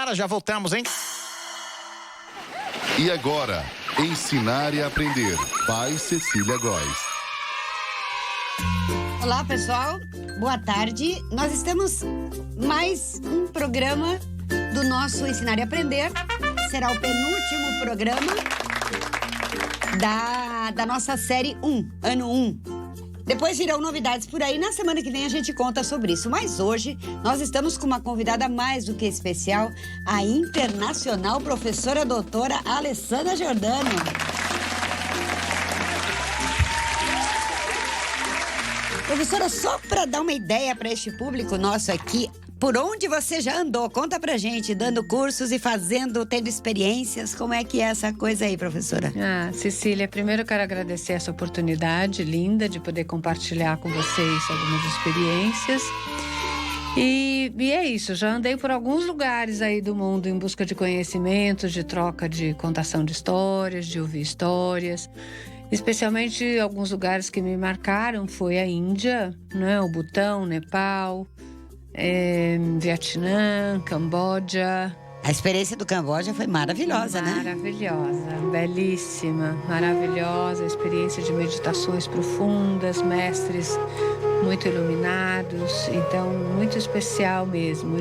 Bora, já voltamos, hein? E agora, Ensinar e Aprender, by Cecília Góes. Olá, pessoal. Boa tarde. Nós estamos mais um programa do nosso Ensinar e Aprender. Será o penúltimo programa da nossa série 1, ano 1. Depois virão novidades por aí. Na semana que vem a gente conta sobre isso. Mas hoje nós estamos com uma convidada mais do que especial, a internacional professora doutora Alessandra Giordano. Professora, só para dar uma ideia para este público nosso aqui, por onde você já andou? Conta pra gente, dando cursos e tendo experiências. Como é que é essa coisa aí, professora? Cecília, primeiro eu quero agradecer essa oportunidade linda de poder compartilhar com vocês algumas experiências. E é isso, já andei por alguns lugares aí do mundo em busca de conhecimentos, de troca de contação de histórias, de ouvir histórias. Especialmente alguns lugares que me marcaram foi a Índia, né? O Butão, Nepal, Vietnã, Camboja. A experiência do Camboja foi maravilhosa, né? Maravilhosa, belíssima, maravilhosa. Experiência de meditações profundas, mestres muito iluminados, então muito especial mesmo.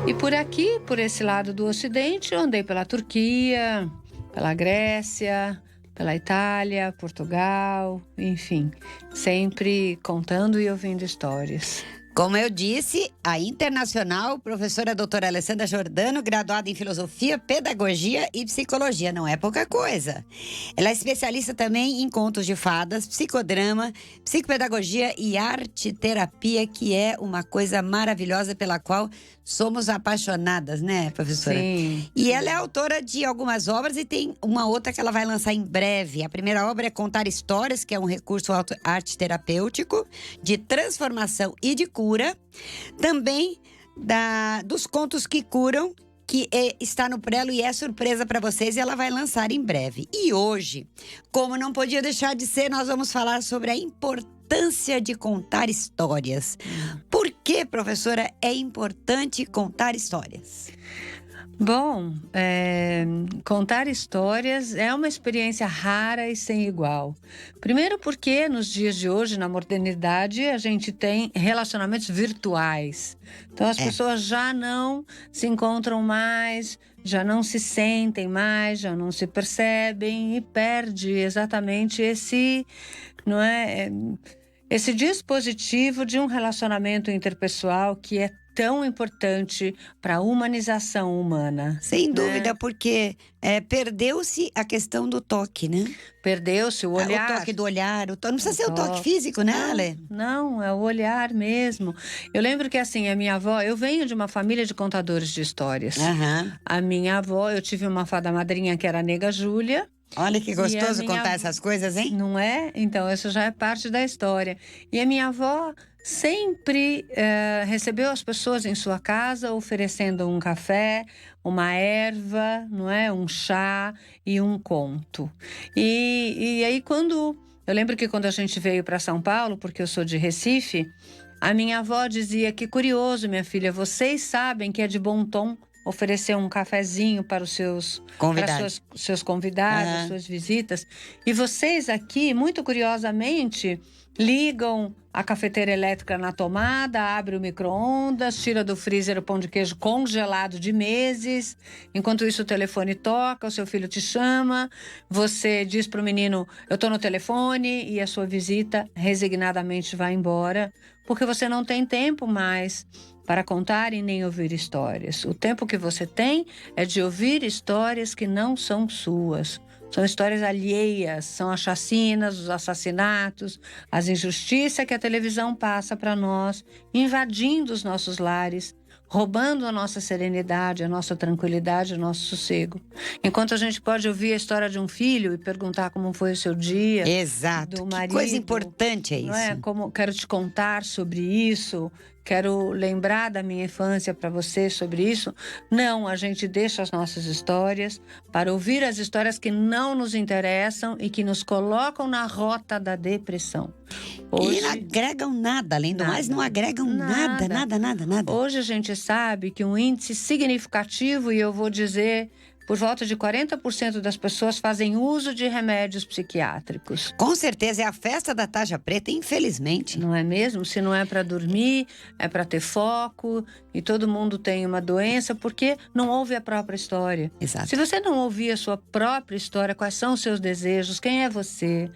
E por aqui, por esse lado do Ocidente, eu andei pela Turquia, pela Grécia, pela Itália, Portugal, enfim, sempre contando e ouvindo histórias. Como eu disse, a internacional professora doutora Alessandra Giordano, graduada em Filosofia, Pedagogia e Psicologia. Não é pouca coisa. Ela é especialista também em contos de fadas, psicodrama, psicopedagogia e arte-terapia, que é uma coisa maravilhosa pela qual somos apaixonadas, né, professora? Sim. E ela é autora de algumas obras e tem uma outra que ela vai lançar em breve. A primeira obra é Contar Histórias, que é um recurso arte-terapêutico de transformação e de cura. Também dos contos que curam, que está no prelo e é surpresa para vocês, e ela vai lançar em breve. E hoje, como não podia deixar de ser, nós vamos falar sobre a importância de contar histórias. Por que, professora, é importante contar histórias? Bom, contar histórias é uma experiência rara e sem igual. Primeiro porque nos dias de hoje, na modernidade, a gente tem relacionamentos virtuais. Então as pessoas já não se encontram mais, já não se sentem mais, já não se percebem e perde exatamente esse dispositivo de um relacionamento interpessoal que é tão importante para a humanização humana. Sem dúvida, porque perdeu-se a questão do toque, né? Perdeu-se o olhar. O toque do olhar. Não precisa ser o toque físico, né, Ale? Não, é o olhar mesmo. Eu lembro que assim, a minha avó, eu venho de uma família de contadores de histórias. Uhum. A minha avó, eu tive uma fada madrinha que era a Nega Júlia. Olha que gostoso contar essas coisas, hein? Não é? Então, isso já é parte da história. E a minha avó sempre recebeu as pessoas em sua casa oferecendo um café, uma erva, não é? Um chá e um conto. E aí eu lembro que quando a gente veio para São Paulo, porque eu sou de Recife, a minha avó dizia que curioso, minha filha, vocês sabem que é de bom tom oferecer um cafezinho para os seus convidados, suas visitas. E vocês aqui, muito curiosamente, ligam a cafeteira elétrica na tomada, abre o micro-ondas, tira do freezer o pão de queijo congelado de meses. Enquanto isso, o telefone toca, o seu filho te chama, você diz para o menino, eu estou no telefone, e a sua visita resignadamente vai embora, porque você não tem tempo mais para contar e nem ouvir histórias. O tempo que você tem é de ouvir histórias que não são suas. São histórias alheias, são as chacinas, os assassinatos, as injustiças que a televisão passa para nós, invadindo os nossos lares, roubando a nossa serenidade, a nossa tranquilidade, o nosso sossego. Enquanto a gente pode ouvir a história de um filho e perguntar como foi o seu dia. Exato. Do marido, que coisa importante é isso. Não é? Quero te contar sobre isso. quero lembrar da minha infância para você sobre isso. Não, a gente deixa as nossas histórias para ouvir as histórias que não nos interessam e que nos colocam na rota da depressão. E não agregam nada, além do mais, não agregam nada. Hoje a gente sabe que um índice significativo, e eu vou dizer, por volta de 40% das pessoas fazem uso de remédios psiquiátricos. Com certeza é a festa da tarja preta, infelizmente. Não é mesmo? Se não é para dormir, é para ter foco, e todo mundo tem uma doença porque não ouve a própria história. Exato. Se você não ouvir a sua própria história, quais são os seus desejos, quem é você,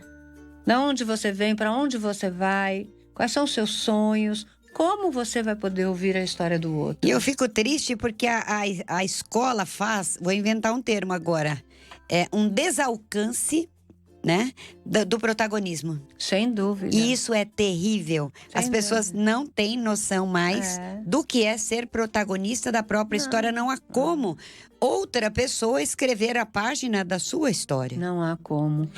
de onde você vem, para onde você vai, quais são os seus sonhos, como você vai poder ouvir a história do outro? E eu fico triste porque a escola faz, vou inventar um termo agora, um desalcance, né, do protagonismo. Sem dúvida. E isso é terrível. As pessoas não têm noção mais do que é ser protagonista da própria história. Não há como outra pessoa escrever a página da sua história. Não há como.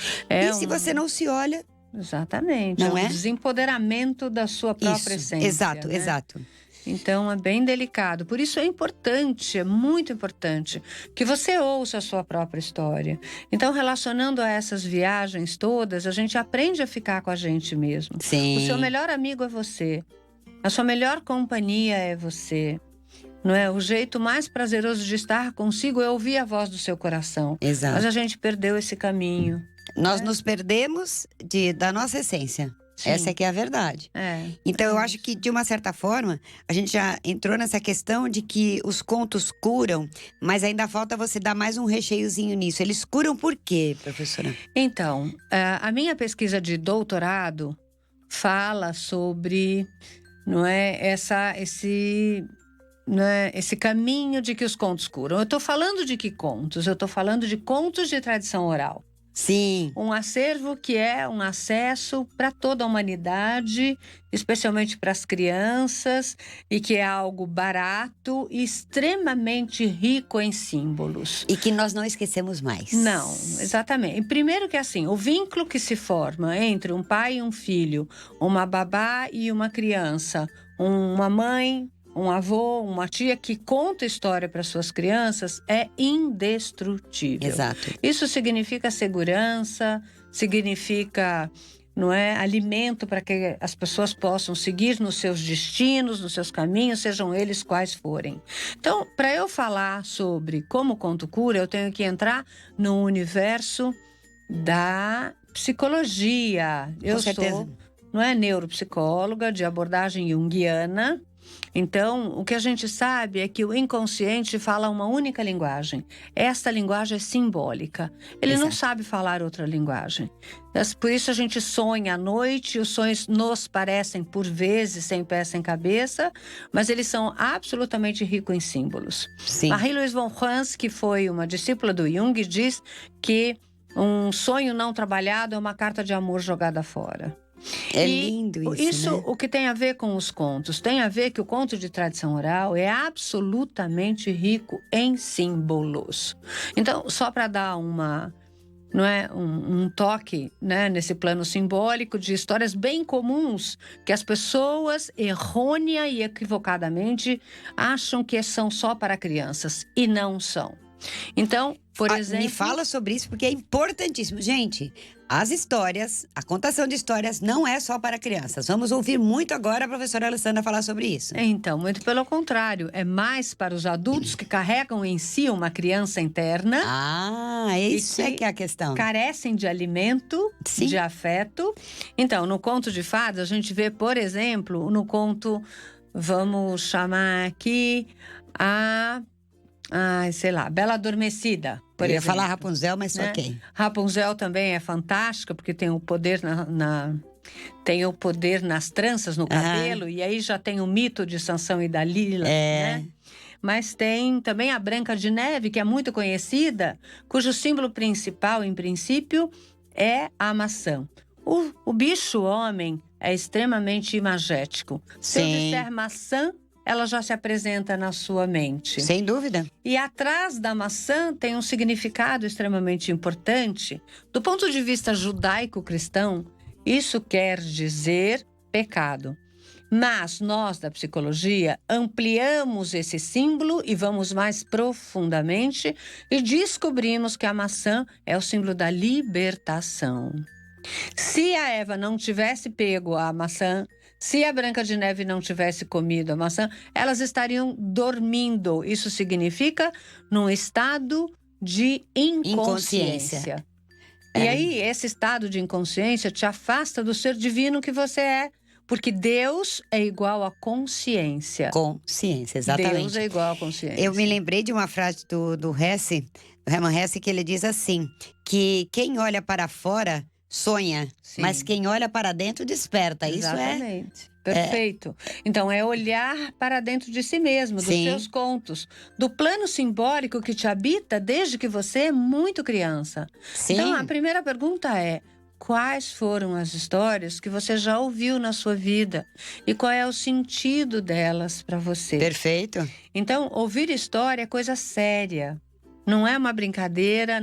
Se você não se olha... Exatamente. Não é? Desempoderamento da sua própria essência. Exato, né? exato. Então, é bem delicado. Por isso é importante, é muito importante, que você ouça a sua própria história. Então, relacionando a essas viagens todas, a gente aprende a ficar com a gente mesmo. Sim. O seu melhor amigo é você. A sua melhor companhia é você. Não é? O jeito mais prazeroso de estar consigo é ouvir a voz do seu coração. Exato. Mas a gente perdeu esse caminho. Nós nos perdemos da nossa essência. Sim. Essa é que é a verdade. Então, eu acho que, de uma certa forma, a gente já entrou nessa questão de que os contos curam, mas ainda falta você dar mais um recheiozinho nisso. Eles curam por quê, professora? Então, a minha pesquisa de doutorado fala sobre, não é, esse caminho de que os contos curam. Eu estou falando de que contos? Eu estou falando de contos de tradição oral. Sim. Um acervo que é um acesso para toda a humanidade, especialmente para as crianças, e que é algo barato e extremamente rico em símbolos. E que nós não esquecemos mais. Não, exatamente. E primeiro que assim, o vínculo que se forma entre um pai e um filho, uma babá e uma criança, uma mãe, um avô, uma tia que conta história para suas crianças é indestrutível. Exato. Isso significa segurança, significa, não é, alimento para que as pessoas possam seguir nos seus destinos, nos seus caminhos, sejam eles quais forem. Então, para eu falar sobre como o conto cura, eu tenho que entrar no universo da psicologia. Com certeza. Sou, não é, neuropsicóloga de abordagem junguiana. Então, o que a gente sabe é que o inconsciente fala uma única linguagem. Esta linguagem é simbólica. Ele não sabe falar outra linguagem. Por isso a gente sonha à noite, os sonhos nos parecem, por vezes, sem pé, sem cabeça, mas eles são absolutamente ricos em símbolos. Sim. Marie-Louise von Franz, que foi uma discípula do Jung, diz que um sonho não trabalhado é uma carta de amor jogada fora. É lindo isso, né? O que tem a ver com os contos? Tem a ver que o conto de tradição oral é absolutamente rico em símbolos. Então, só para dar um toque, né, nesse plano simbólico de histórias bem comuns que as pessoas, errônea e equivocadamente, acham que são só para crianças e não são. Então, por exemplo... Me fala sobre isso porque é importantíssimo. Gente, as histórias, a contação de histórias não é só para crianças. Vamos ouvir muito agora a professora Alessandra falar sobre isso. Então, muito pelo contrário. É mais para os adultos que carregam em si uma criança interna. Isso é que é a questão. Carecem de alimento, Sim. de afeto. Então, no conto de fadas, a gente vê, por exemplo, no conto, vamos chamar aqui Bela Adormecida. Eu ia falar Rapunzel, mas ok. Rapunzel também é fantástica, porque tem o poder tem o poder nas tranças, no cabelo, e aí já tem o mito de Sansão e Dalila, né? Mas tem também a Branca de Neve, que é muito conhecida, cujo símbolo principal, em princípio, é a maçã. O bicho-homem é extremamente imagético. Se eu disser maçã, ela já se apresenta na sua mente. Sem dúvida. E atrás da maçã tem um significado extremamente importante. Do ponto de vista judaico-cristão, isso quer dizer pecado. Mas nós, da psicologia, ampliamos esse símbolo e vamos mais profundamente e descobrimos que a maçã é o símbolo da libertação. Se a Eva não tivesse pego a maçã, se a Branca de Neve não tivesse comido a maçã, elas estariam dormindo. Isso significa num estado de inconsciência. E aí, esse estado de inconsciência te afasta do ser divino que você é. Porque Deus é igual a consciência. Consciência, exatamente. Deus é igual a consciência. Eu me lembrei de uma frase do Hesse, do Hermann Hesse, que ele diz assim, que quem olha para fora sonha, Sim. mas quem olha para dentro desperta. Exatamente. Isso perfeito. Então, é olhar para dentro de si mesmo, dos Sim. seus contos, do plano simbólico que te habita desde que você é muito criança. Sim. Então, a primeira pergunta é: quais foram as histórias que você já ouviu na sua vida? E qual é o sentido delas para você? Perfeito. Então, ouvir história é coisa séria. Não é uma brincadeira,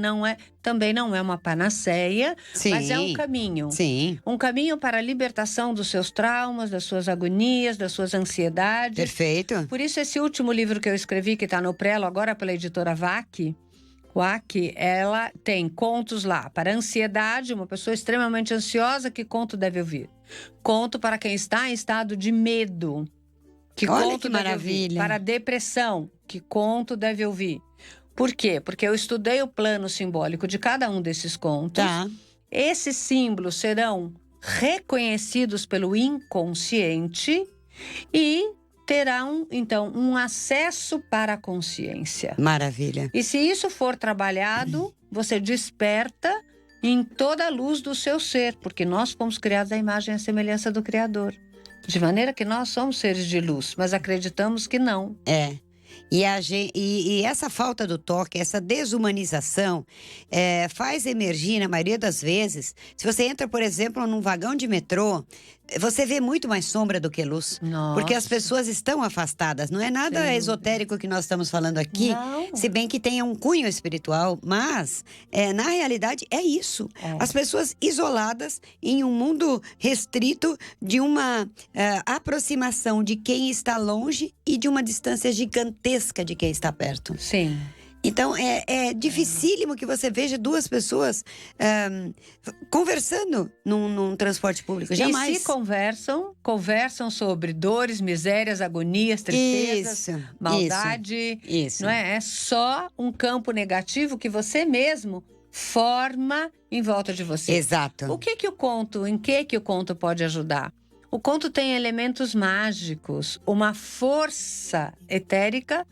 também não é uma panaceia, Sim. mas é um caminho. Sim. Um caminho para a libertação dos seus traumas, das suas agonias, das suas ansiedades. Perfeito. Por isso, esse último livro que eu escrevi, que está no Prelo, agora pela editora VAC, ela tem contos lá para ansiedade, uma pessoa extremamente ansiosa, que conto deve ouvir? Conto para quem está em estado de medo. Olha conto que deve maravilha. ouvir? Para depressão, que conto deve ouvir? Por quê? Porque eu estudei o plano simbólico de cada um desses contos. Tá. Esses símbolos serão reconhecidos pelo inconsciente e terão, então, um acesso para a consciência. Maravilha. E se isso for trabalhado, você desperta em toda a luz do seu ser, porque nós fomos criados à imagem e à semelhança do Criador. De maneira que nós somos seres de luz, mas acreditamos que não. É. E essa falta do toque, essa desumanização, faz emergir, na maioria das vezes, se você entra, por exemplo, num vagão de metrô, você vê muito mais sombra do que luz. Nossa. Porque as pessoas estão afastadas. Não é nada Sim. esotérico que nós estamos falando aqui, Não. se bem que tenha um cunho espiritual, mas na realidade é isso. As pessoas isoladas em um mundo restrito de uma aproximação de quem está longe e de uma distância gigantesca de quem está perto. Sim. Então, é dificílimo que você veja duas pessoas conversando num transporte público. Jamais. E se conversam sobre dores, misérias, agonias, tristezas, Isso, maldade. Isso. Não é? É só um campo negativo que você mesmo forma em volta de você. Exato. Em que o conto pode ajudar? O conto tem elementos mágicos, uma força etérica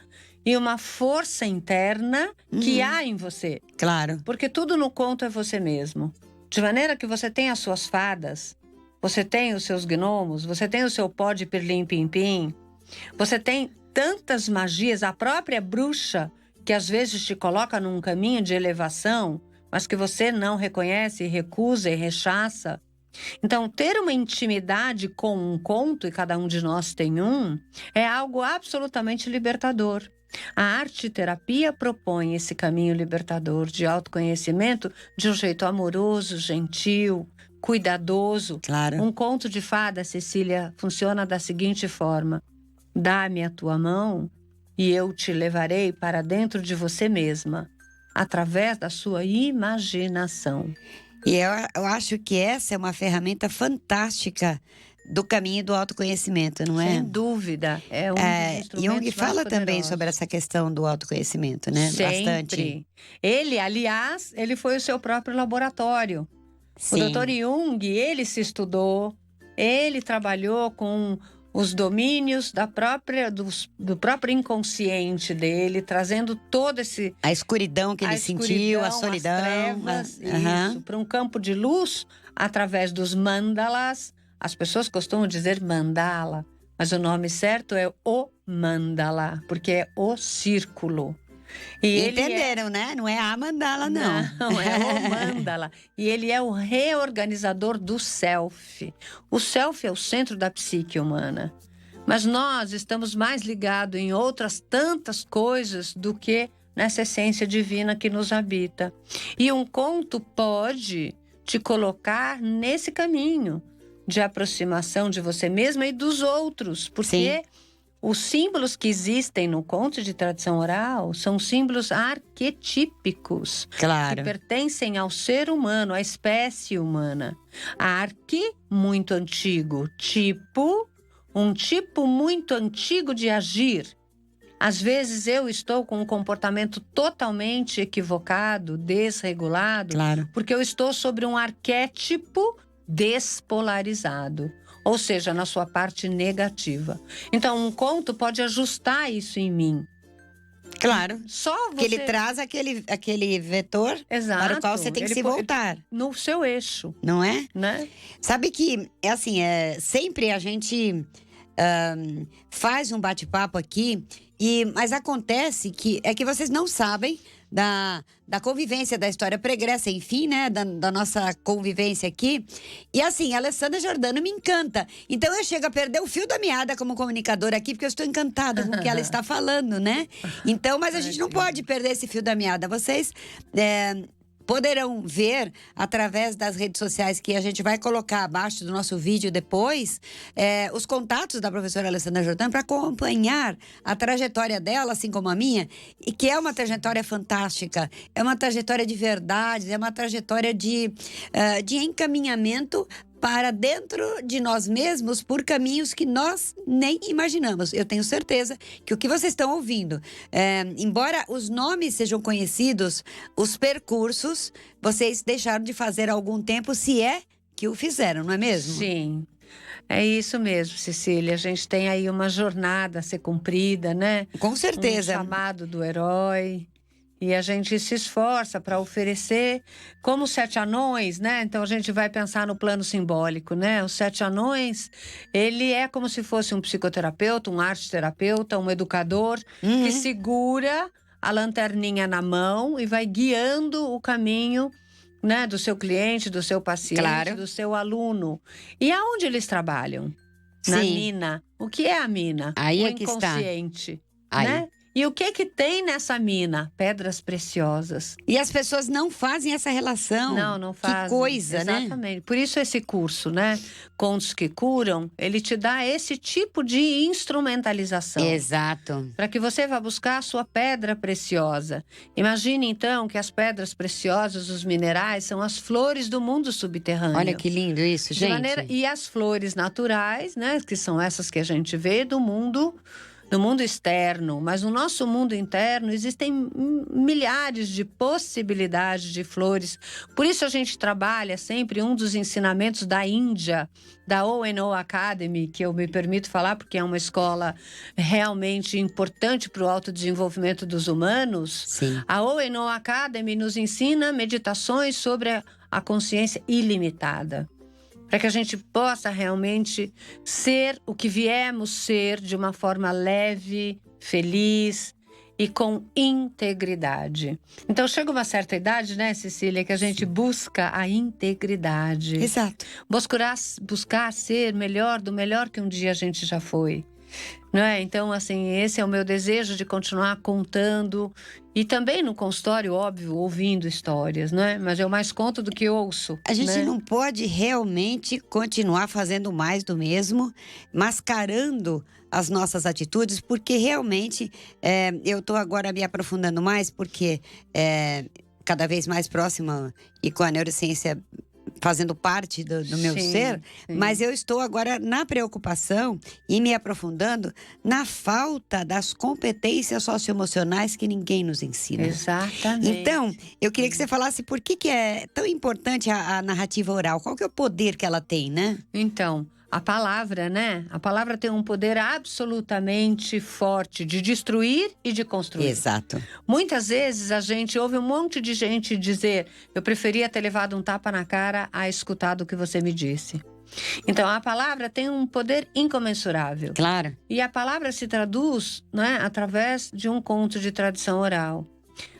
e uma força interna que há em você. Claro. Porque tudo no conto é você mesmo. De maneira que você tem as suas fadas, você tem os seus gnomos, você tem o seu pó de pirlim-pim-pim, você tem tantas magias, a própria bruxa, que às vezes te coloca num caminho de elevação, mas que você não reconhece, recusa e rechaça. Então, ter uma intimidade com um conto, e cada um de nós tem um, é algo absolutamente libertador. A arte-terapia propõe esse caminho libertador de autoconhecimento de um jeito amoroso, gentil, cuidadoso. Claro. Um conto de fada, Cecília, funciona da seguinte forma: dá-me a tua mão e eu te levarei para dentro de você mesma, através da sua imaginação. E eu acho que essa é uma ferramenta fantástica do caminho do autoconhecimento, não é? Sem dúvida. É um dos instrumentos Jung mais fala também poderosos. sobre essa questão do autoconhecimento, né? Sempre. Bastante. Ele, aliás, ele foi o seu próprio laboratório. Sim. O Dr. Jung, ele se estudou, ele trabalhou com os domínios do próprio inconsciente dele, trazendo todo esse... A escuridão que ele sentiu, a solidão. as trevas, Aham. isso, para um campo de luz, através dos mandalas. As pessoas costumam dizer mandala, mas o nome certo é o mandala, porque é o círculo. E Entenderam, né? Não é a mandala, não. Não, é o mandala. E ele é o reorganizador do self. O self é o centro da psique humana. Mas nós estamos mais ligados em outras tantas coisas do que nessa essência divina que nos habita. E um conto pode te colocar nesse caminho. de aproximação de você mesma e dos outros. Porque os símbolos que existem no conto de tradição oral são símbolos arquetípicos. Claro. Que pertencem ao ser humano, à espécie humana. Arque, muito antigo. Tipo, um tipo muito antigo de agir. Às vezes eu estou com um comportamento totalmente equivocado, desregulado, porque eu estou sobre um arquétipo despolarizado, ou seja, na sua parte negativa. Então, um conto pode ajustar isso em mim. Claro. Só você... Que ele traz aquele vetor para o qual você tem que se voltar. No seu eixo. Não é? Né? Sabe que, sempre a gente faz um bate-papo aqui, mas acontece que vocês não sabem da convivência, da história pregressa, enfim, né? Da nossa convivência aqui. E assim, a Alessandra Giordano me encanta. Então eu chego a perder o fio da meada como comunicadora aqui, porque eu estou encantada com o que ela está falando, né? Então, mas a gente não pode perder esse fio da meada. Vocês poderão ver através das redes sociais que a gente vai colocar abaixo do nosso vídeo depois, os contatos da professora Alessandra Giordano para acompanhar a trajetória dela, assim como a minha, e que é uma trajetória fantástica, é uma trajetória de verdade, é uma trajetória de encaminhamento para dentro de nós mesmos por caminhos que nós nem imaginamos. Eu tenho certeza que o que vocês estão ouvindo, embora os nomes sejam conhecidos, os percursos, vocês deixaram de fazer há algum tempo, se é que o fizeram, não é mesmo? Sim. É isso mesmo, Cecília. A gente tem aí uma jornada a ser cumprida, né? Com certeza. Um chamado do herói. E a gente se esforça para oferecer, como os 7 anões, né? Então a gente vai pensar no plano simbólico, né? Os 7 anões, ele é como se fosse um psicoterapeuta, um arte-terapeuta, um educador que segura a lanterninha na mão e vai guiando o caminho, né? Do seu cliente, do seu paciente, do seu aluno. E aonde eles trabalham? Na mina. O que é a mina? Aí o é que inconsciente, está. né? E o que tem nessa mina? Pedras preciosas. E as pessoas não fazem essa relação. Não fazem. Que coisa, né? Exatamente. Por isso esse curso, né? Contos que Curam, ele te dá esse tipo de instrumentalização. Exato. Para que você vá buscar a sua pedra preciosa. Imagine, então, que as pedras preciosas, os minerais, são as flores do mundo subterrâneo. Olha que lindo isso, gente. E as flores naturais, né? Que são essas que a gente vê do mundo... No mundo externo, mas no nosso mundo interno existem milhares de possibilidades de flores. Por isso a gente trabalha sempre um dos ensinamentos da Índia, da O&O Academy, que eu me permito falar porque é uma escola realmente importante para o autodesenvolvimento dos humanos. Sim. A O&O Academy nos ensina meditações sobre a consciência ilimitada. Para que a gente possa realmente ser o que viemos ser de uma forma leve, feliz e com integridade. Então, chega uma certa idade, né, Cecília, que a gente busca a integridade. Exato. Buscar ser melhor do melhor que um dia a gente já foi. Não é? Então, assim, esse é o meu desejo de continuar contando e também no consultório, óbvio, ouvindo histórias, não é? Mas eu mais conto do que ouço. A gente né? não pode realmente continuar fazendo mais do mesmo, mascarando as nossas atitudes, porque realmente eu estou agora me aprofundando mais, porque cada vez mais próxima e com a neurociência fazendo parte do meu ser, mas eu estou agora na preocupação e me aprofundando na falta das competências socioemocionais que ninguém nos ensina. Exatamente. Então, eu queria que você falasse por que é tão importante a narrativa oral, qual que é o poder que ela tem, né? Então, a palavra, né? A palavra tem um poder absolutamente forte de destruir e de construir. Exato. Muitas vezes a gente ouve um monte de gente dizer: eu preferia ter levado um tapa na cara a escutar o que você me disse. Então, a palavra tem um poder incomensurável. Claro. E a palavra se traduz, né, através de um conto de tradição oral.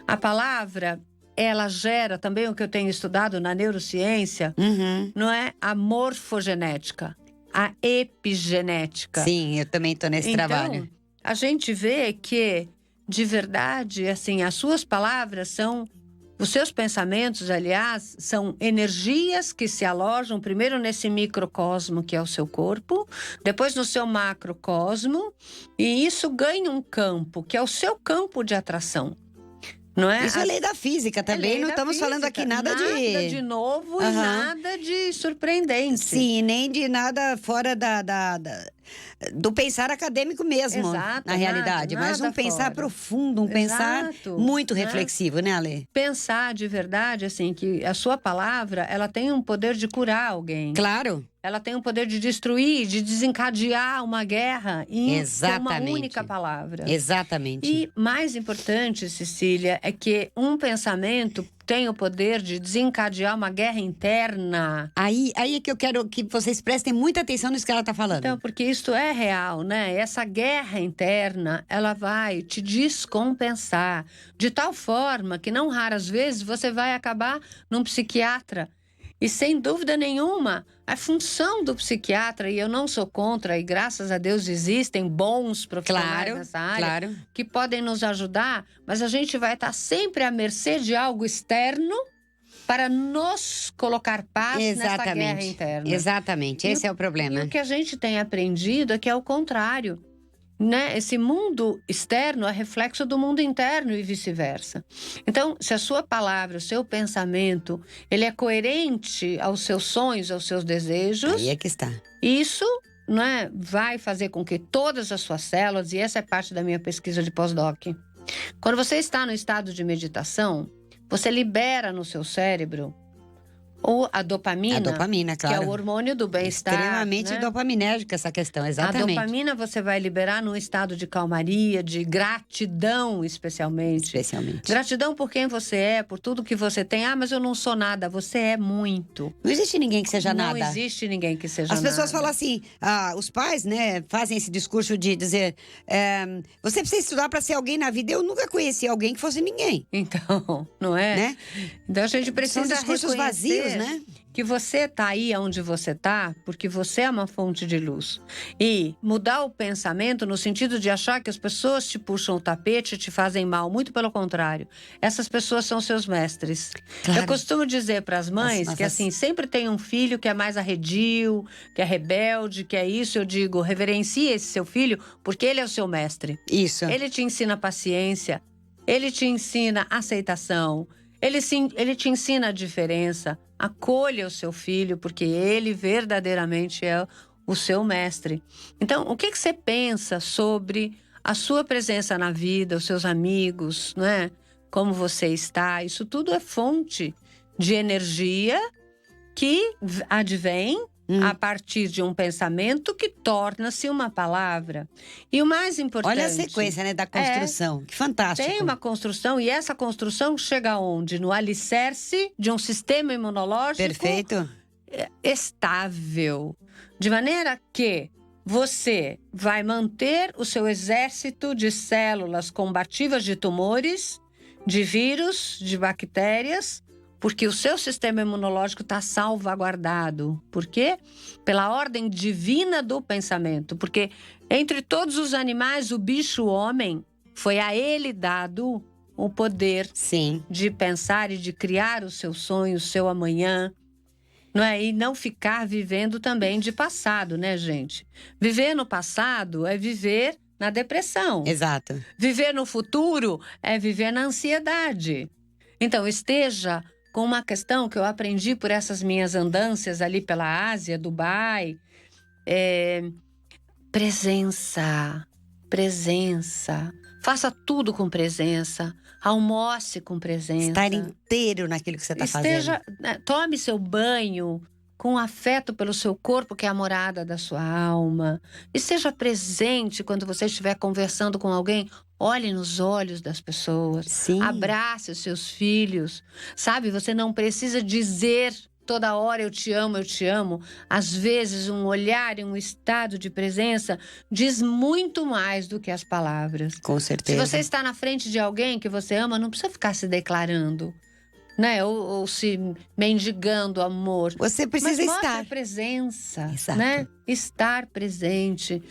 A palavra, ela gera também o que eu tenho estudado na neurociência, não é? A morfogenética. A epigenética. Sim, eu também estou nesse trabalho. A gente vê que, de verdade, assim, as suas palavras são Os seus pensamentos, aliás, são energias que se alojam primeiro nesse microcosmo que é o seu corpo, depois no seu macrocosmo, e isso ganha um campo, que é o seu campo de atração. Não é? Isso é lei da física também, lei não da estamos falando física. aqui nada de novo e Aham. nada de surpreendente. Sim, nem de nada fora do pensar acadêmico mesmo, Exato, na realidade. Mas um nada pensar fora. profundo, um pensar Exato, muito né? reflexivo, né, Ale? Pensar de verdade, assim, que a sua palavra, ela tem um poder de curar alguém. Claro. Ela tem o poder de destruir, de desencadear uma guerra com uma Exatamente. única palavra. Exatamente. E mais importante, Cecília, é que um pensamento tem o poder de desencadear uma guerra interna. Aí é que eu quero que vocês prestem muita atenção nisso que ela está falando. Então, porque isto é real, né? Essa guerra interna, ela vai te descompensar de tal forma que não raras vezes você vai acabar num psiquiatra. E sem dúvida nenhuma, a função do psiquiatra, e eu não sou contra, e graças a Deus existem bons profissionais Claro, nessa área claro. que podem nos ajudar, mas a gente vai estar sempre à mercê de algo externo para nos colocar paz nessa guerra interna. Exatamente, esse é o E problema. o que a gente tem aprendido é que é o contrário. Né? Esse mundo externo é reflexo do mundo interno e vice-versa. Então, se a sua palavra, o seu pensamento, ele é coerente aos seus sonhos, aos seus desejos, Aí é que está. isso, né, vai fazer com que todas as suas células, e essa é parte da minha pesquisa de pós-doc, quando você está no estado de meditação, você libera no seu cérebro a dopamina, A dopamina, que é claro. o hormônio do bem-estar. Extremamente né? dopaminérgica essa questão, exatamente. A dopamina você vai liberar num estado de calmaria, de gratidão, especialmente. Gratidão por quem você é, por tudo que você tem. Ah, mas eu não sou nada. Você é muito. Não existe ninguém que seja nada. Não existe ninguém que seja nada. As pessoas falam assim, os pais, né, fazem esse discurso de dizer, você precisa estudar para ser alguém na vida. Eu nunca conheci alguém que fosse ninguém. Então, não é? Né? Então a gente precisa São discursos vazios, né? Que você está aí onde você está porque você é uma fonte de luz. E mudar o pensamento no sentido de achar que as pessoas te puxam o tapete e te fazem mal. Muito pelo contrário. Essas pessoas são seus mestres. Claro. Eu costumo dizer para as mães que assim, sempre tem um filho que é mais arredio, que é rebelde, que é isso. Eu digo, reverencie esse seu filho porque ele é o seu mestre. Isso. Ele te ensina paciência, ele te ensina aceitação, ele te ensina a diferença. Acolha o seu filho, porque ele verdadeiramente é o seu mestre. Então, o que você pensa sobre a sua presença na vida, os seus amigos, né? Como você está? Isso tudo é fonte de energia que advém a partir de um pensamento que torna-se uma palavra. E o mais importante... Olha a sequência, né, da construção. Que fantástico. Tem uma construção e essa construção chega aonde? No alicerce de um sistema imunológico... Perfeito. Estável. De maneira que você vai manter o seu exército de células combativas de tumores, de vírus, de bactérias... Porque o seu sistema imunológico está salvaguardado. Por quê? Pela ordem divina do pensamento. Porque entre todos os animais, o bicho-homem, foi a ele dado o poder Sim. de pensar e de criar o seu sonho, o seu amanhã. Não é? E não ficar vivendo também de passado, né, gente? Viver no passado é viver na depressão. Exato. Viver no futuro é viver na ansiedade. Então, esteja... com uma questão que eu aprendi por essas minhas andanças ali pela Ásia, Dubai. Presença. Faça tudo com presença. Almoce com presença. Estar inteiro naquilo que você está fazendo. Tome seu banho com afeto pelo seu corpo, que é a morada da sua alma. Esteja presente quando você estiver conversando com alguém. Olhe nos olhos das pessoas. Sim. Abrace os seus filhos. Sabe, você não precisa dizer toda hora eu te amo, eu te amo. Às vezes, um olhar e um estado de presença diz muito mais do que as palavras. Com certeza. Se você está na frente de alguém que você ama, não precisa ficar se declarando, né? Ou se mendigando amor. Você precisa Mas estar. presença, Exato. né? Estar presente.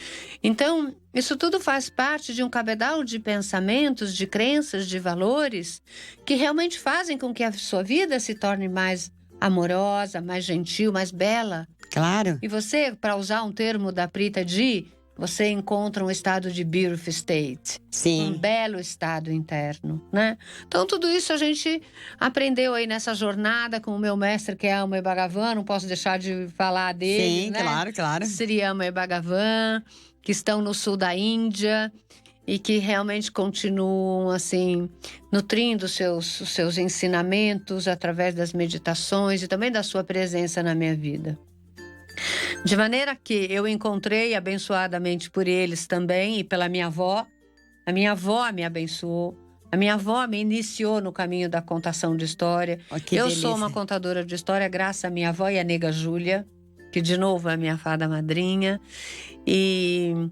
Então, Isso tudo faz parte de um cabedal de pensamentos, de crenças, de valores que realmente fazem com que a sua vida se torne mais amorosa, mais gentil, mais bela. Claro. E você, para usar um termo da Prita G, você encontra um estado de beautiful state. Sim. Um belo estado interno, né? Então, tudo isso a gente aprendeu aí nessa jornada com o meu mestre, que é Amo Bhagavan. Não posso deixar de falar dele, Sim, né? claro, claro. Sri Amo Bhagavan, que estão no sul da Índia e que realmente continuam, assim, nutrindo os seus ensinamentos através das meditações e também da sua presença na minha vida. De maneira que eu encontrei, abençoadamente por eles também, e pela minha avó. A minha avó me abençoou. A minha avó me iniciou no caminho da contação de história. Oh, que eu delícia. sou uma contadora de história graças à minha avó e à nega Júlia, que de novo é a minha fada madrinha. E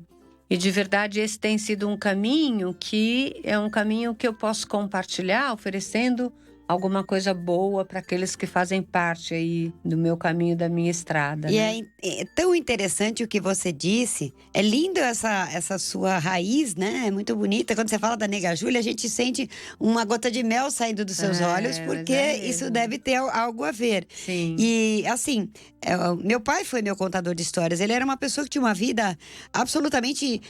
de verdade esse tem sido um caminho que é um caminho que eu posso compartilhar, oferecendo alguma coisa boa para aqueles que fazem parte aí do meu caminho, da minha estrada. E né? é tão interessante o que você disse. É lindo essa sua raiz, né? É muito bonita. Quando você fala da nega Júlia, a gente sente uma gota de mel saindo dos seus olhos, porque isso deve ter algo a ver. Sim. E assim, meu pai foi meu contador de histórias. Ele era uma pessoa que tinha uma vida absolutamente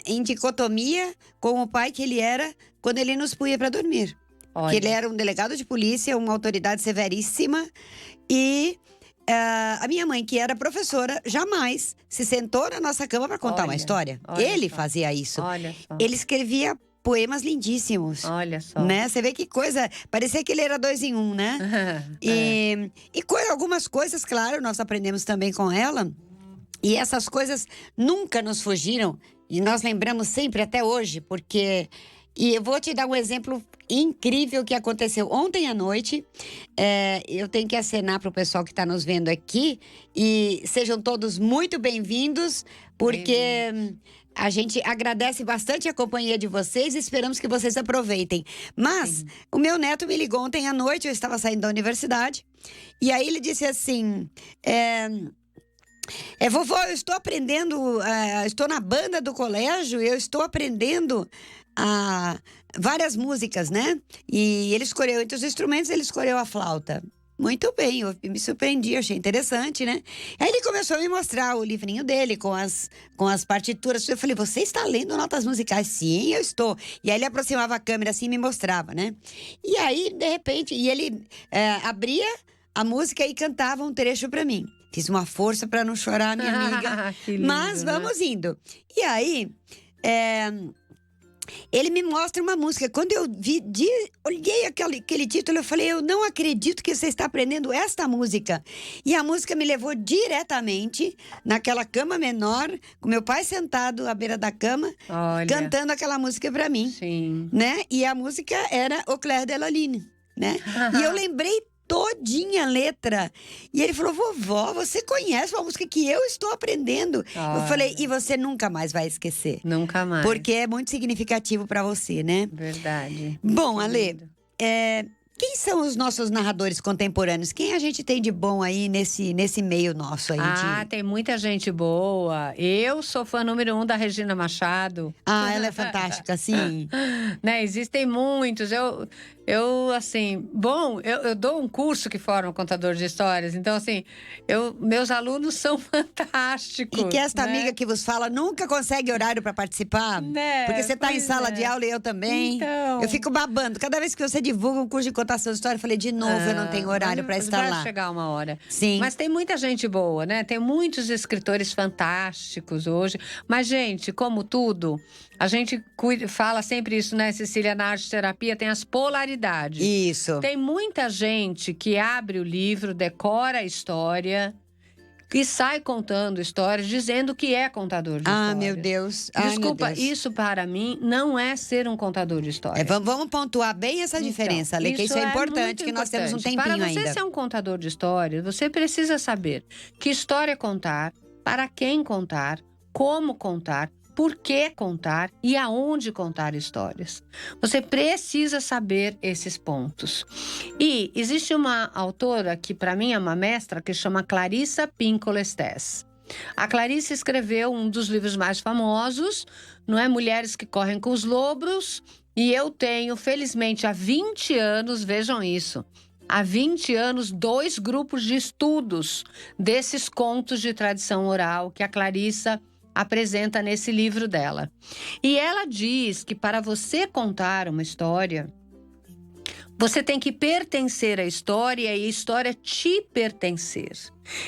em dicotomia com o pai que ele era quando ele nos punha para dormir. Que ele era um delegado de polícia, uma autoridade severíssima. E a minha mãe, que era professora, jamais se sentou na nossa cama para contar uma história. Ele fazia isso. Olha só. Ele escrevia poemas lindíssimos. Olha só. Né? Você vê que coisa... Parecia que ele era 2 em 1, né? E algumas coisas, claro, nós aprendemos também com ela. E essas coisas nunca nos fugiram. E nós lembramos sempre até hoje, porque... E eu vou te dar um exemplo incrível que aconteceu ontem à noite. Eu tenho que acenar para o pessoal que está nos vendo aqui. E sejam todos muito bem-vindos, porque a gente agradece bastante a companhia de vocês e esperamos que vocês aproveitem. Mas o meu neto me ligou ontem à noite, eu estava saindo da universidade. E aí ele disse assim... vovó, eu estou aprendendo, estou na banda do colégio, eu estou aprendendo várias músicas, né? E ele escolheu, entre os instrumentos, ele escolheu a flauta. Muito bem, eu me surpreendi, achei interessante, né? Aí ele começou a me mostrar o livrinho dele com as partituras. Eu falei, você está lendo notas musicais? Sim, eu estou. E aí ele aproximava a câmera assim e me mostrava, né? E aí, de repente, ele abria a música e cantava um trecho para mim. Fiz uma força para não chorar, minha amiga. Lindo, mas vamos indo. E aí, ele me mostra uma música. Quando eu olhei aquele título, eu falei, eu não acredito que você está aprendendo esta música. E a música me levou diretamente naquela cama menor, com meu pai sentado à beira da cama, cantando aquela música para mim. Sim. Né? E a música era Au clair de la lune, né? E eu lembrei todinha a letra. E ele falou, vovó, você conhece uma música que eu estou aprendendo? Eu falei, e você nunca mais vai esquecer. Nunca mais. Porque é muito significativo para você, né? Verdade. Bom, Ale, quem são os nossos narradores contemporâneos? Quem a gente tem de bom aí nesse meio nosso aí? Tem muita gente boa. Eu sou fã número 1 da Regina Machado. Ela é fantástica, sim. Né? Existem muitos. Eu assim, eu dou um curso que forma contador de histórias. Então, assim, meus alunos são fantásticos. E que esta né? amiga que vos fala nunca consegue horário para participar. Né? Porque você está em sala de aula e eu também. Então... Eu fico babando. Cada vez que você divulga um curso de contação de história, eu falei, de novo, eu não tenho horário para estar vai lá. Vai chegar uma hora. Sim. Mas tem muita gente boa, né? Tem muitos escritores fantásticos hoje. Mas, gente, como tudo, a gente fala sempre isso, né, Cecília? Na arte terapia tem as polaridades. Isso. Tem muita gente que abre o livro, decora a história e sai contando histórias, dizendo que é contador de histórias. Meu Deus. Desculpa, meu Deus. isso para mim não é ser um contador de histórias. Vamos pontuar bem essa diferença, Ale, que isso é importante, que nós temos um tempinho ainda. Para você ser um contador de histórias, você precisa saber que história contar, para quem contar, como contar, por que contar e aonde contar histórias. Você precisa saber esses pontos. E existe uma autora que para mim é uma mestra que chama Clarissa Pinkola Estés. A Clarice escreveu um dos livros mais famosos, não é? Mulheres que Correm com os Lobos. E eu tenho, felizmente, há 20 anos, vejam isso, há 20 anos, 2 grupos de estudos desses contos de tradição oral que a Clarissa apresenta nesse livro dela. E ela diz que para você contar uma história, você tem que pertencer à história e a história te pertencer.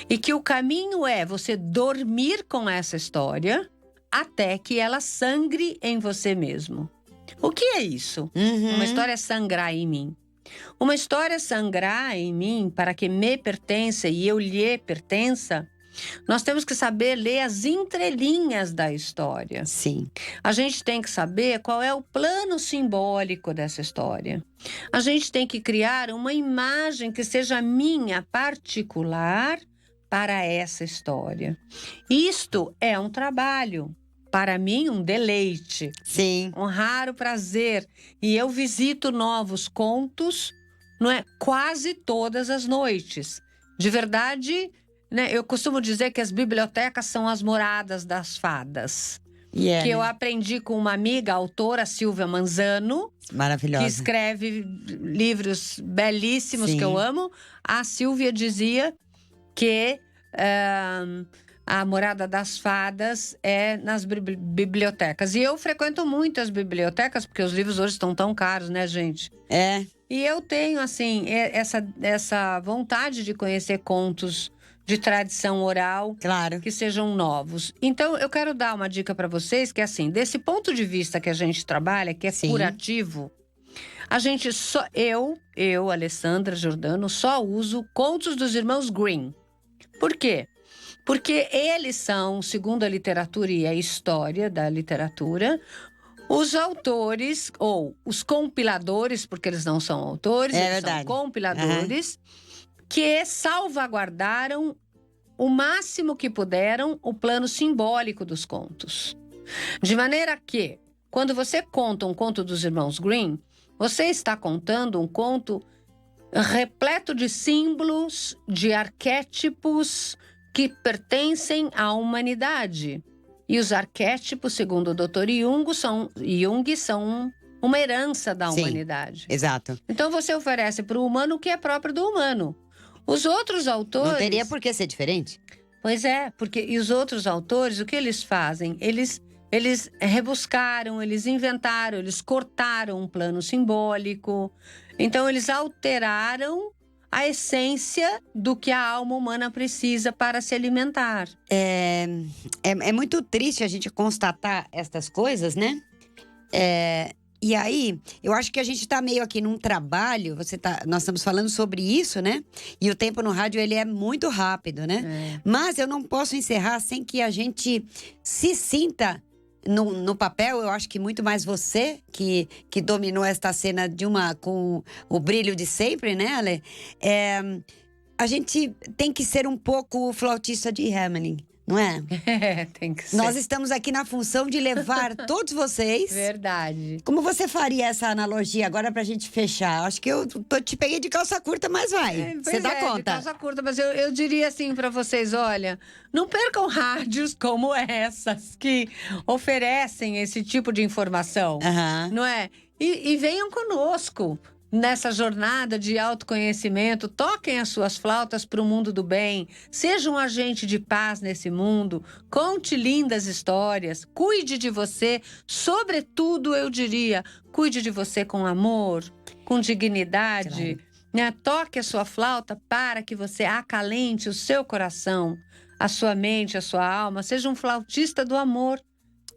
E que o caminho é você dormir com essa história até que ela sangre em você mesmo. O que é isso? Uma história sangrar em mim. Uma história sangrar em mim para que me pertença e eu lhe pertença, nós temos que saber ler as entrelinhas da história. Sim. A gente tem que saber qual é o plano simbólico dessa história. A gente tem que criar uma imagem que seja minha, particular, para essa história. Isto é um trabalho. Para mim, um deleite. Sim. Um raro prazer. E eu visito novos contos, não é? Quase todas as noites. De verdade, né? Eu costumo dizer que as bibliotecas são as moradas das fadas. Que eu aprendi com uma amiga, a autora Silvia Manzano. Maravilhosa. Que escreve livros belíssimos. Sim. Que eu amo. A Silvia dizia que a morada das fadas é nas bibliotecas. E eu frequento muito as bibliotecas, porque os livros hoje estão tão caros, né, gente? É. E eu tenho, assim, essa vontade de conhecer contos de tradição oral, claro, que sejam novos. Então, eu quero dar uma dica para vocês, que é assim, desse ponto de vista que a gente trabalha, que é Sim. curativo, a gente eu, Alessandra Giordano, só uso contos dos irmãos Grimm. Por quê? Porque eles são, segundo a literatura e a história da literatura, os autores, ou os compiladores, porque eles não são autores, eles verdade. São compiladores, que salvaguardaram o máximo que puderam o plano simbólico dos contos. De maneira que, quando você conta um conto dos irmãos Grimm, você está contando um conto repleto de símbolos, de arquétipos que pertencem à humanidade. E os arquétipos, segundo o Dr. Jung, são uma herança da humanidade. Exato. Então você oferece para o humano o que é próprio do humano. Os outros autores... Não teria por que ser diferente? Pois é, porque e os outros autores, o que eles fazem? Eles rebuscaram, eles inventaram, eles cortaram um plano simbólico. Então eles alteraram a essência do que a alma humana precisa para se alimentar. É muito triste a gente constatar estas coisas, né? E aí, eu acho que a gente tá meio aqui num trabalho, nós estamos falando sobre isso, né? E o tempo no rádio, ele é muito rápido, né? Mas eu não posso encerrar sem que a gente se sinta no papel. Eu acho que muito mais você, que dominou esta cena com o brilho de sempre, né, Ale? A gente tem que ser um pouco flautista de Hamelin, não é? Tem que ser. Nós estamos aqui na função de levar todos vocês. Verdade. Como você faria essa analogia agora pra gente fechar? Acho que eu te peguei de calça curta, mas vai. Você dá conta. De calça curta, mas eu diria assim pra vocês, olha, não percam rádios como essas que oferecem esse tipo de informação, não é? E venham conosco nessa jornada de autoconhecimento. Toquem as suas flautas para o mundo do bem. Seja um agente de paz nesse mundo. Conte lindas histórias. Cuide de você. Sobretudo, eu diria, cuide de você com amor, com dignidade. Claro. Né? Toque a sua flauta para que você acalente o seu coração, a sua mente, a sua alma. Seja um flautista do amor.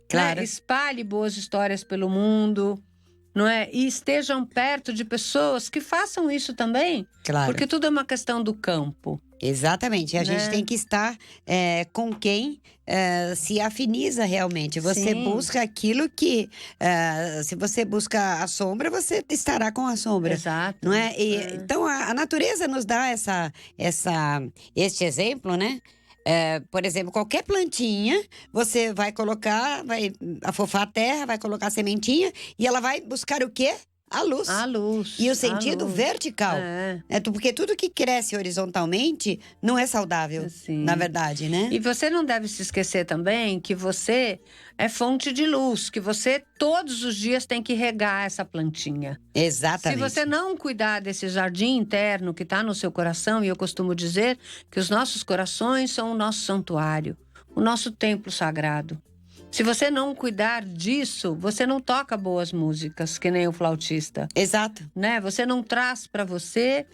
Claro. Né? Espalhe boas histórias pelo mundo. Não é? E estejam perto de pessoas que façam isso também. Claro. Porque tudo é uma questão do campo. Exatamente. A gente tem que estar com quem se afiniza realmente. Você busca aquilo que... se você busca a sombra, você estará com a sombra. Exato. Não é? Então, a natureza nos dá este exemplo, né? Por exemplo, qualquer plantinha, você vai afofar a terra, vai colocar a sementinha e ela vai buscar o quê? a luz. A luz. E o a sentido luz. vertical. Porque tudo que cresce horizontalmente não é saudável, Sim. na verdade, né? E você não deve se esquecer também que você é fonte de luz, que você todos os dias tem que regar essa plantinha. Exatamente. Se você não cuidar desse jardim interno que está no seu coração, e eu costumo dizer que os nossos corações são o nosso santuário, o nosso templo sagrado. Se você não cuidar disso, você não toca boas músicas, que nem o flautista. Exato. Né? Você não traz para você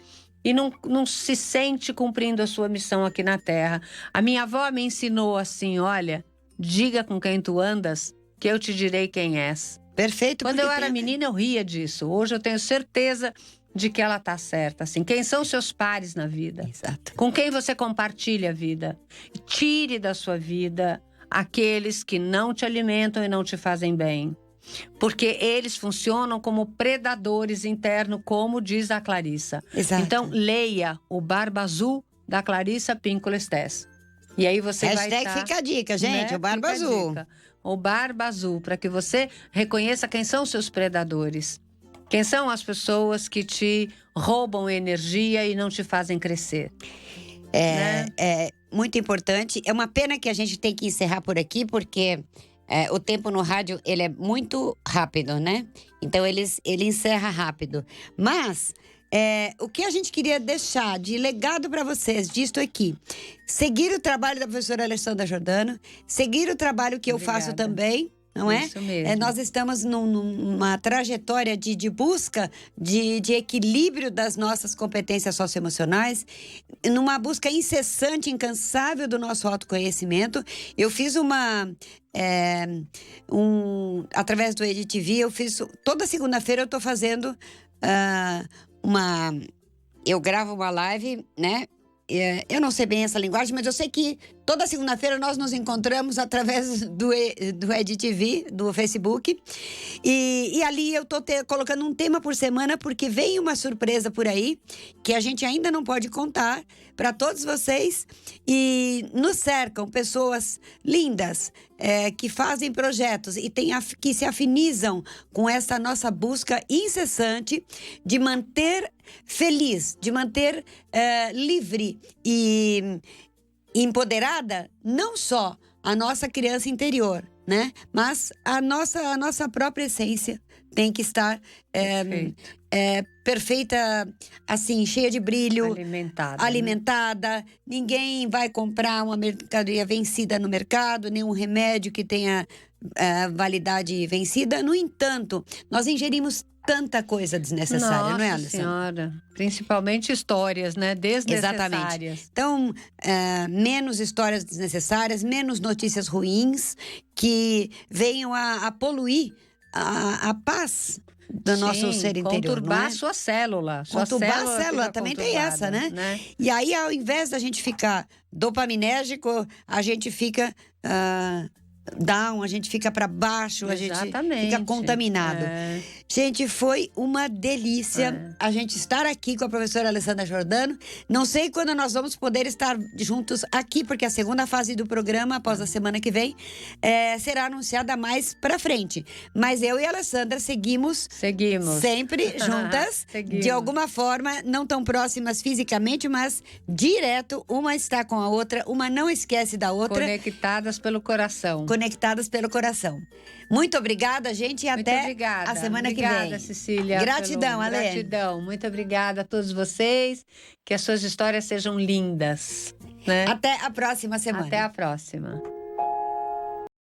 e não se sente cumprindo a sua missão aqui na Terra. A minha avó me ensinou assim, olha, diga com quem tu andas, que eu te direi quem és. Perfeito. Quando eu era menina, eu ria disso. Hoje eu tenho certeza de que ela tá certa. Assim, quem são seus pares na vida? Exato. Com quem você compartilha a vida? Tire da sua vida aqueles que não te alimentam e não te fazem bem. Porque eles funcionam como predadores internos, como diz a Clarissa. Exato. Então, leia o Barba Azul da Clarissa Pinkola Estés. E aí você vai estar... fica a dica, gente, né? o Barba Fica a Azul. dica. O Barba Azul, para que você reconheça quem são os seus predadores. Quem são as pessoas que te roubam energia e não te fazem crescer. É muito importante. É uma pena que a gente tem que encerrar por aqui, porque o tempo no rádio ele é muito rápido, né? Então ele encerra rápido. Mas o que a gente queria deixar de legado para vocês disto aqui, seguir o trabalho da professora Alessandra Giordano, seguir o trabalho que eu faço também. Não é? Isso mesmo. Nós estamos numa trajetória de busca de equilíbrio das nossas competências socioemocionais, numa busca incessante, incansável do nosso autoconhecimento. Eu fiz através do EdTV, eu fiz... Toda segunda-feira eu estou fazendo eu gravo uma live, né? Eu não sei bem essa linguagem, mas eu sei que toda segunda-feira nós nos encontramos através do EdTV, do Facebook. E ali eu tô colocando um tema por semana, porque vem uma surpresa por aí, que a gente ainda não pode contar para todos vocês. E nos cercam pessoas lindas, que fazem projetos e que se afinizam com essa nossa busca incessante de manter feliz, de manter livre e empoderada não só a nossa criança interior, né? Mas a nossa própria essência tem que estar perfeita, assim, cheia de brilho, alimentada. Né? Ninguém vai comprar uma mercadoria vencida no mercado, nenhum remédio que tenha validade vencida. No entanto, nós ingerimos tanta coisa desnecessária, Nossa não é, Alessandra? Senhora. Principalmente histórias, né? Desnecessárias. Exatamente. Então, menos histórias desnecessárias, menos notícias ruins que venham a poluir a paz do nosso ser interior. Conturbar não é? sua célula. Conturbar a célula, também tem essa, né? E aí, ao invés da gente ficar dopaminérgico, a gente fica down, a gente fica para baixo, a gente fica contaminado. Gente, foi uma delícia a gente estar aqui com a professora Alessandra Giordano. Não sei quando nós vamos poder estar juntos aqui, porque a segunda fase do programa, após a semana que vem, será anunciada mais para frente. Mas eu e a Alessandra seguimos sempre juntas, de alguma forma, não tão próximas fisicamente, mas direto, uma está com a outra, uma não esquece da outra. Conectadas pelo coração. Conectadas pelo coração. Muito obrigada, gente, e até a semana que vem. Obrigada, Cecília. Gratidão, Ale. Gratidão. Muito obrigada a todos vocês. Que as suas histórias sejam lindas. Né? Até a próxima semana. Até a próxima.